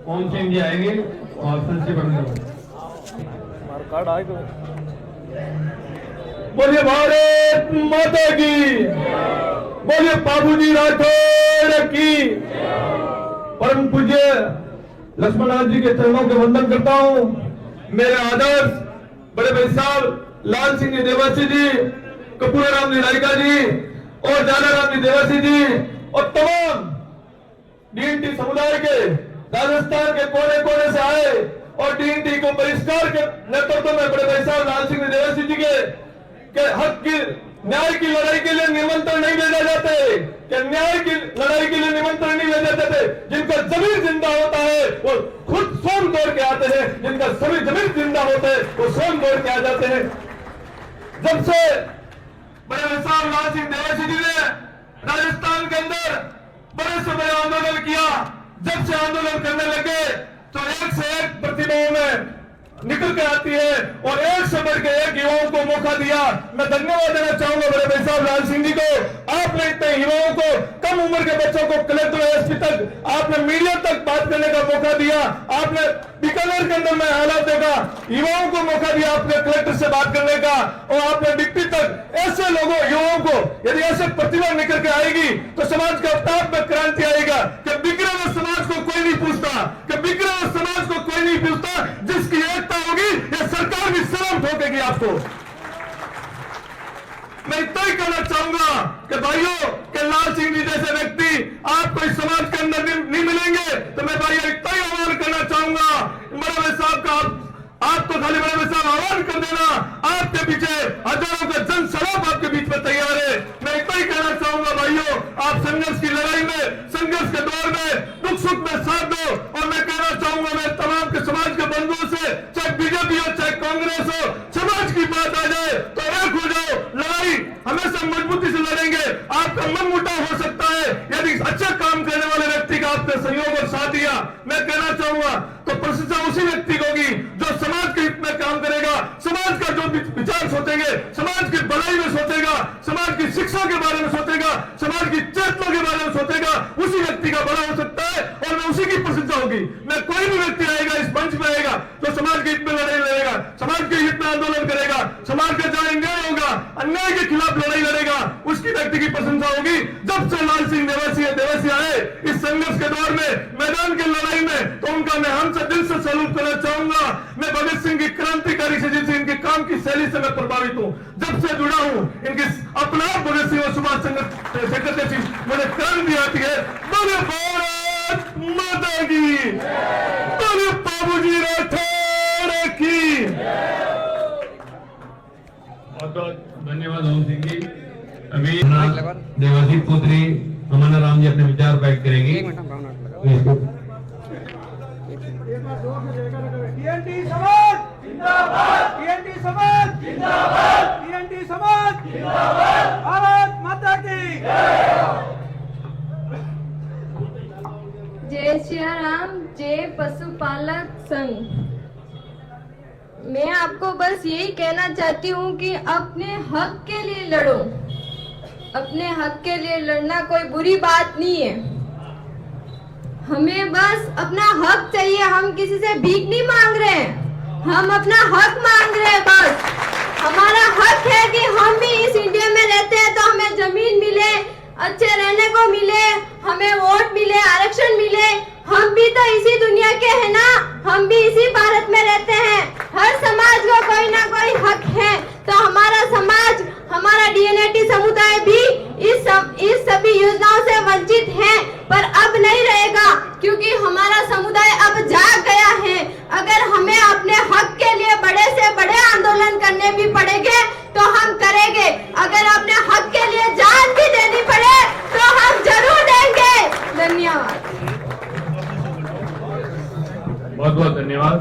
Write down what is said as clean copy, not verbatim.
पवन सिंह जी आएंगे और संस्कृति बढ़ेंगे। बोलिए भारत माता की, बोलिए बाबूजी राठौड़ की। परम पूज्य लक्ष्मणनाथ जी के चरणों के वंदन करता हूँ। मेरे आदर्श बड़े भाई साहब लाल सिंह जी देवासी जी, कपूराराम जी रायका जी और जालाराम जी देवासी जी और तमाम डीएनटी समुदाय के राजस्थान के कोने कोने से आए और डीएनटी को बहिष्कार के नेतृत्व में बड़े भाई साहब लाल सिंह देवासी जी के हक की न्याय की लड़ाई के लिए निमंत्रण नहीं भेजा जाते, कि न्याय की लड़ाई के लिए निमंत्रण नहीं भेजे जाते। जिनका जमीन जिंदा होता है वो खुद सोम तोड़ के आते हैं, जिनका सभी जमीन जिंदा होता है वो सोम तोड़ के आ जाते हैं। जब से बड़े भाई साहब लाल सिंह देवासी जी ने राजस्थान के अंदर बड़े से बड़े आंदोलन किया, जब से आंदोलन करने लगे तो एक से एक प्रतिभाओं में निकल कर आती है और एक से बढ़ के एक युवाओं को मौका दिया। मैं धन्यवाद देना चाहूंगा बड़े भाई साहब लाल सिंह जी को। आपने इतने युवाओं को, कम उम्र के बच्चों को कलेक्टर एसपी तक, आपने मीडिया तक बात करने का मौका दिया। आपने बीकानेर के अंदर में हालात देखा, युवाओं को मौका दिया आपने कलेक्टर से बात करने का, और आपने डिप्टी तक ऐसे लोगों युवाओं को, यदि ऐसे प्रतिभा निकल के आएगी तो समाज के अवताप में क्रांति आएगा। कि बिगड़े हुए समाज को कोई नहीं पूछता, कि बिगड़े हुए समाज को कोई नहीं पूछता। जिसकी एकता होगी ये सरकार भी शर्म ठोकेगी आपको। मैं इतना ही कहना चाहूंगा कि भाइयों के लाल सिंह जी जैसे व्यक्ति आपको इस समाज के अंदर नहीं मिलेंगे, तो मैं भाइयों इतना ही आह्वान करना चाहूंगा बड़े भाई साहब का, आपको खाली बड़े भाई साहब आह्वान कर देना, आपके पीछे हजारों का जन सराब आपके बीच में तैयार है। मैं इतना ही कहना चाहूंगा भाइयों, आप संघर्ष की लड़ाई में, संघर्ष के दौर में दुख सुख में साथ दो। और मैं कहना चाहूंगा मैं तमाम के समाज के बंधुओं से, चाहे बीजेपी हो चाहे कांग्रेस हो, समाज की बात आ जाए तो एक हो जाओ। लड़ाई हमेशा मजबूती से लड़ेंगे। आपका मन मुटाव हो सकता है यदि अच्छा काम करने वाले व्यक्ति का आपने सहयोग और साथ दिया। मैं कहना चाहूंगा तो प्रशंसा उसी व्यक्ति को होगी जो समाज के हित में काम करेगा, समाज का जो विचार सोचेंगे, समाज की भलाई में सोचेगा, समाज की शिक्षा के बारे में सोचेगा, समाज की चेतना के बारे में सोचेगा, उसी व्यक्ति का भला हो सकता है और मैं उसी की प्रशंसा होगी। मैं कोई भी व्यक्ति आएगा इस मंच में आएगा जो समाज के हित में लड़ाई लड़ेगा, समाज के हित में आंदोलन करेगा, समाज का जहां अन्याय होगा, अन्याय के खिलाफ लड़ाई लड़ेगा, उसकी व्यक्ति की प्रशंसा होगी। जब से लाल सिंह देवासी आए इस संघर्ष के दौर में, मैदान की लड़ाई में, तो उनका मैं हम से दिल से सैल्यूट करना चाहूंगा। मैं भगत सिंह की क्रांतिकारी से, जिनसे इनके काम की शैली से मैं प्रभावित हूँ, जब से जुड़ा हूँ इनकी अपना भगत सिंह और सुभाष चंद्र सेक्रेटरी मुझे क्रांति आती है। बोले भारत माता की, बोले बाबूजी राठौड़ की। बहुत बहुत धन्यवाद ओम सिंह जी। अभी देवासी पुत्री अमना राम जी अपने विचार व्यक्त करेंगी। डीएनटी समाज जिंदाबाद, डीएनटी समाज जिंदाबाद, डीएनटी समाज जिंदाबाद, भारत माता की जय श्री राम, जय पशुपालक संघ। मैं आपको बस यही कहना चाहती हूँ कि अपने हक के लिए लड़ो। अपने हक के लिए लड़ना कोई बुरी बात नहीं है। हमें बस अपना हक चाहिए। हम किसी से भीख नहीं मांग रहे हैं, हम अपना हक मांग रहे हैं। बस हमारा हक है कि हम भी इस इंडिया में रहते हैं तो हमें जमीन मिले, अच्छे रहने को मिले, हमें वोट मिले, आरक्षण मिले। हम भी तो इसी दुनिया के हैं ना, हम भी इसी भारत में रहते हैं। हर समाज को कोई ना कोई हक है, तो हमारा समाज, हमारा डीएनटी समुदाय भी इस सभी योजनाओं से वंचित है, पर अब नहीं रहेगा क्योंकि हमारा समुदाय अब जाग गया है। अगर हमें अपने हक के लिए बड़े से बड़े आंदोलन करने भी पड़ेंगे तो हम करेंगे। अगर अपने हक के लिए जान भी देनी पड़े तो हम जरूर देंगे। धन्यवाद। बहुत बहुत धन्यवाद।